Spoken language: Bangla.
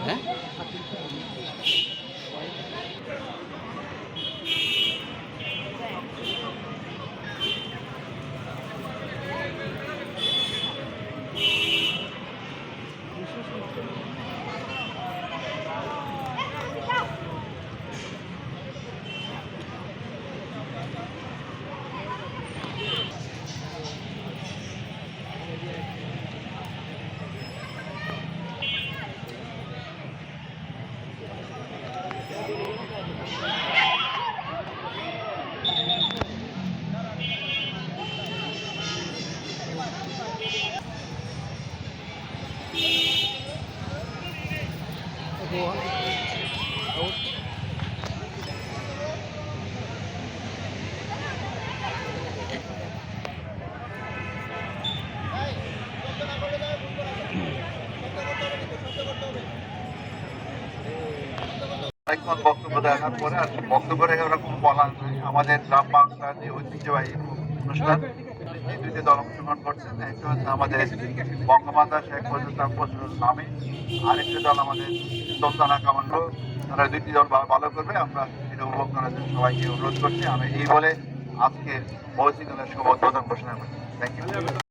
হ্যাঁ বক্তব্য দেওয়ার পরে আর বক্তব্য রেখে ওরা কোনো বলার নাই। আমাদের গ্রাম বাংলার যে ঐতিহ্যবাহী অনুষ্ঠান এই দুইটি দল অংশগ্রহণ করছেন। একটা হচ্ছে আমাদের বঙ্গমাতা শেখ মুজিবুর নামে, আরেকটি দল আমাদের সুলতানা কামান্ডো। তারা দুইটি দল ভালো করবে, আমরা এটা উপভোগ করার জন্য সবাইকে অনুরোধ করছি। আমি এই বলে আজকে মহসিনের শুভ উদ্বোধন ঘোষণা করছি। Thank you.